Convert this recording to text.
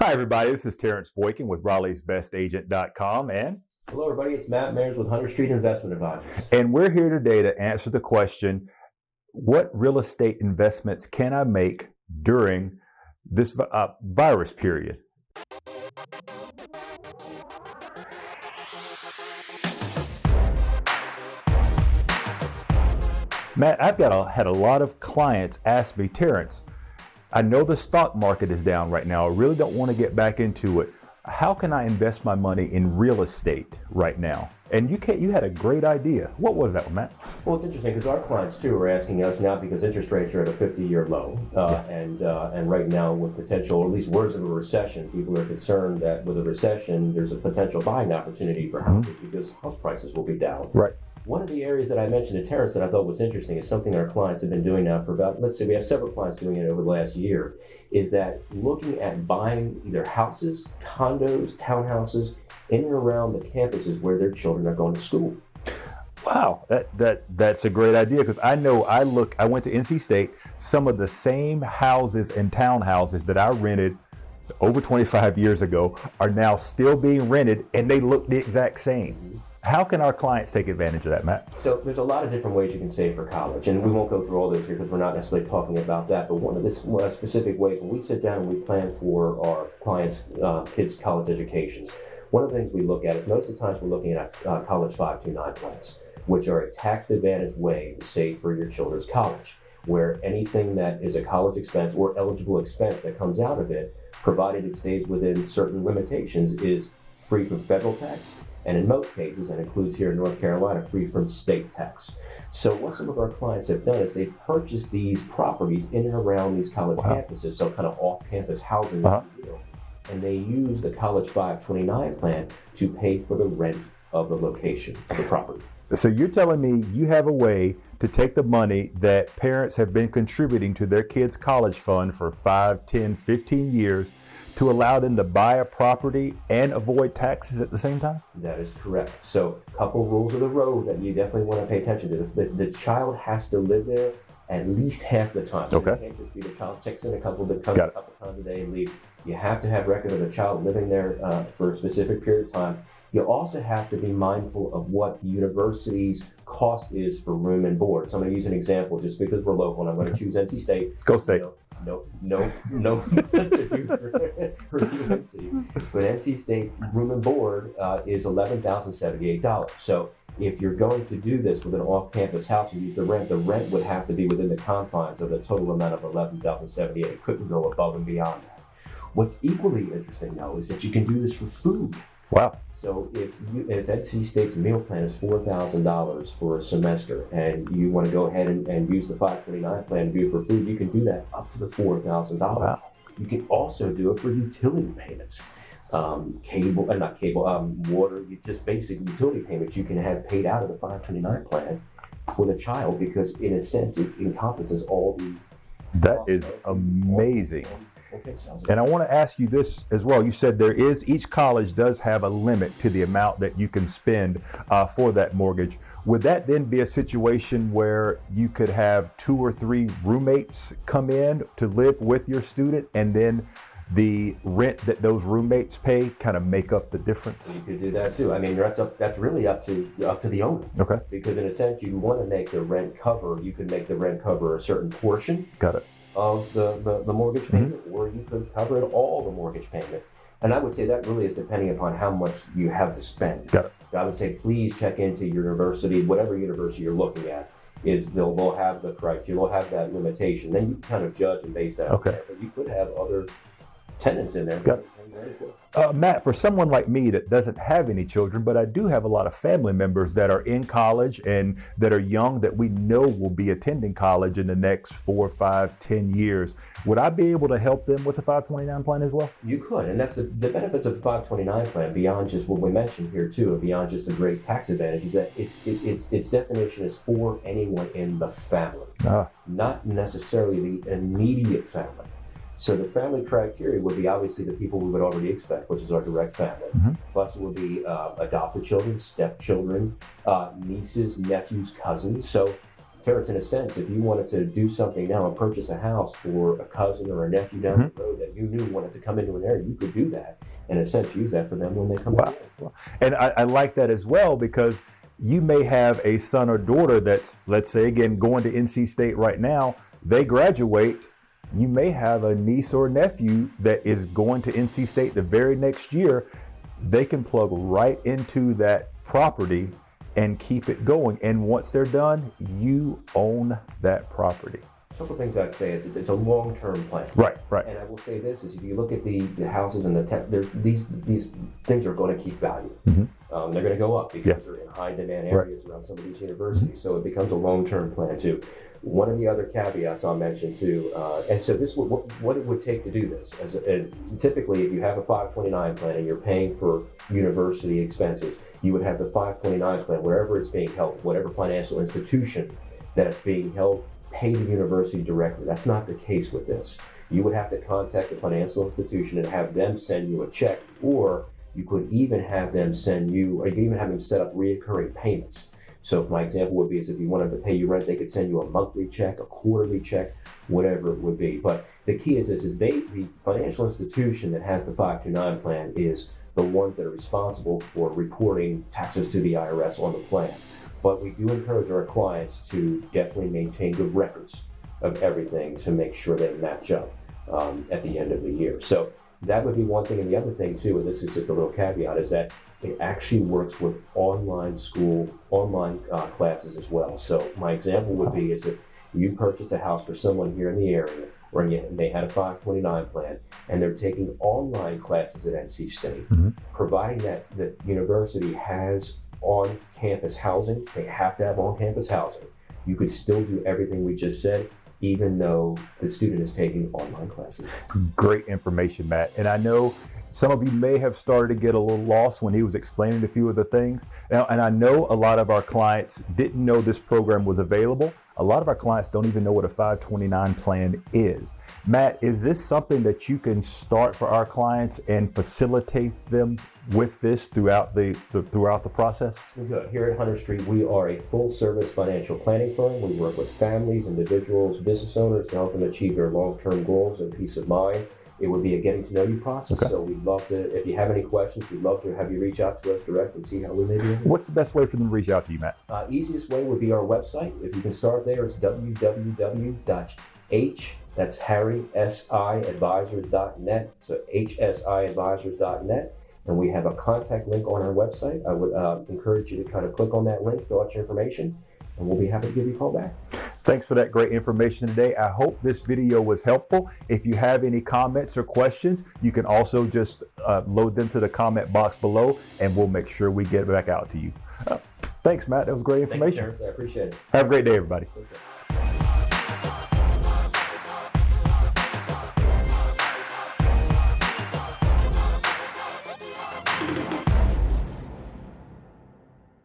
Hi, everybody. This is Terrence Boykin with Raleigh'sBestAgent.com, Hello, everybody. It's Matt Maiers with Hunter Street Investment Advisors. and we're here today to answer the question, what real estate investments can I make during this virus period? Matt, I've had a lot of clients ask me, Terrence, I know the stock market is down right now. I really don't want to get back into it. How can I invest my money in real estate right now? And you had a great idea. What was that, Matt? Well, it's interesting because our clients too are asking us now because interest rates are at a 50-year low, and right now with potential, or at least words of a recession, people are concerned that with a recession, there's a potential buying opportunity for houses because house prices will be down. Right. One of the areas that I mentioned to Terrence that I thought was interesting is something our clients have been doing now for about, let's say we have several clients doing it over the last year, is that looking at buying either houses, condos, townhouses in and around the campuses where their children are going to school. Wow, that's a great idea because I know I went to NC State, some of the same houses and townhouses that I rented over 25 years ago are now still being rented and they look the exact same. How can our clients take advantage of that, Matt? So there's a lot of different ways you can save for college, and we won't go through all those here because we're not necessarily talking about that, but one of the specific ways when we sit down and we plan for our clients' kids' college educations, one of the things we look at is most of the times we're looking at college 529 plans, which are a tax-advantaged way to save for your children's college, where anything that is a college expense or eligible expense that comes out of it, provided it stays within certain limitations, is free from federal tax, and in most cases, and includes here in North Carolina, free from state tax. So what some of our clients have done is they've purchased these properties in and around these college campuses, so kind of off-campus housing, and they use the College 529 plan to pay for the rent of the location of the property. So you're telling me you have a way to take the money that parents have been contributing to their kids' college fund for 5, 10, 15 years to allow them to buy a property and avoid taxes at the same time? That is correct. So a couple rules of the road that you definitely want to pay attention to. The child has to live there at least half the time. So Okay. You can't just be the child checks in a couple times a day and leave. You have to have record of the child living there for a specific period of time. You also have to be mindful of what the university's cost is for room and board. So I'm going to use an example just because we're local, and I'm going to choose NC State. Go State. No for UNC. But NC State room and board is $11,078. So if you're going to do this with an off-campus house and use the rent would have to be within the confines of the total amount of $11,078. It couldn't go above and beyond that. What's equally interesting, though, is that you can do this for food. Wow. So if NC State's meal plan is $4,000 for a semester, and you want to go ahead and use the 529 plan to do for food, you can do that up to the $4,000. Wow. You can also do it for utility payments, water, just basic utility payments you can have paid out of the 529 plan for the child, because in a sense it encompasses all the. That is amazing. And I want to ask you this as well. You said each college does have a limit to the amount that you can spend for that mortgage. Would that then be a situation where you could have 2 or 3 roommates come in to live with your student, and then the rent that those roommates pay kind of make up the difference? You could do that too. I mean, that's really up to the owner. Okay. Because in a sense, you want to make the rent cover. You could make the rent cover a certain portion. Got it. Of the mortgage payment, or you could cover it all the mortgage payment. And I would say that really is depending upon how much you have to spend. Got it. I would say please check into your university, whatever university you're looking at, is they'll have the criteria, they'll have that limitation. Then you can kind of judge and base that on that. But you could have other tenants in there. Got it. Matt, for someone like me that doesn't have any children, but I do have a lot of family members that are in college and that are young that we know will be attending college in the next 4, 5, 10 years, would I be able to help them with the 529 plan as well? You could, and that's the benefits of the 529 plan, beyond just what we mentioned here too, and beyond just the great tax advantages, that its definition is for anyone in the family, not necessarily the immediate family. So the family criteria would be obviously the people we would already expect, which is our direct family. Plus it would be adopted children, stepchildren, nieces, nephews, cousins. So Terrence, in a sense, if you wanted to do something now and purchase a house for a cousin or a nephew down the road that that you knew wanted to come into an area, you could do that and in a sense use that for them when they come Wow. in. And I like that as well, because you may have a son or daughter that's, let's say again, going to NC State right now. They graduate. You may have a niece or nephew that is going to NC State the very next year. They can plug right into that property and keep it going. And once they're done, you own that property. A couple of things I'd say, it's a long-term plan. Right. And I will say this, is if you look at the houses and there's these things are going to keep value. Mm-hmm. They're going to go up because they're in high demand areas around some of these universities. So it becomes a long-term plan too. One of the other caveats I'll mention too, and so this what it would take to do this. Typically, if you have a 529 plan and you're paying for university expenses, you would have the 529 plan wherever it's being held, whatever financial institution that it's being held, pay the university directly. That's not the case with this. You would have to contact the financial institution and have them send you a check, or you could even have them send you, or you could even have them set up reoccurring payments. So if my example would be is if you wanted to pay your rent, they could send you a monthly check, a quarterly check, whatever it would be. But the key is this, the financial institution that has the 529 plan is the ones that are responsible for reporting taxes to the IRS on the plan. But we do encourage our clients to definitely maintain good records of everything to make sure they match up at the end of the year. So that would be one thing. And the other thing too, and this is just a little caveat, is that it actually works with online classes as well. So my example would be is if you purchased a house for someone here in the area where they had a 529 plan and they're taking online classes at NC State, providing that the university has on-campus housing, they have to have on-campus housing. You could still do everything we just said, even though the student is taking online classes. Great information, Matt. And I know some of you may have started to get a little lost when he was explaining a few of the things. Now, and I know a lot of our clients didn't know this program was available. A lot of our clients don't even know what a 529 plan is. Matt, is this something that you can start for our clients and facilitate them with this throughout the process? Good. Here at Hunter Street, we are a full-service financial planning firm. We work with families, individuals, business owners to help them achieve their long-term goals and peace of mind. It would be a getting-to-know-you process. Okay. So we'd love to, if you have any questions, we'd love to have you reach out to us direct and see how we may be able to. What's the best way for them to reach out to you, Matt? Easiest way would be our website. If you can start there, it's that's Harry, SIadvisors.net. So HSIadvisors.net. And we have a contact link on our website. I would encourage you to kind of click on that link, fill out your information, and we'll be happy to give you a call back. Thanks for that great information today. I hope this video was helpful. If you have any comments or questions, you can also just load them to the comment box below, and we'll make sure we get back out to you. Thanks, Matt. That was great information. Thank you, Terrence. I appreciate it. Have a great day, everybody. Okay.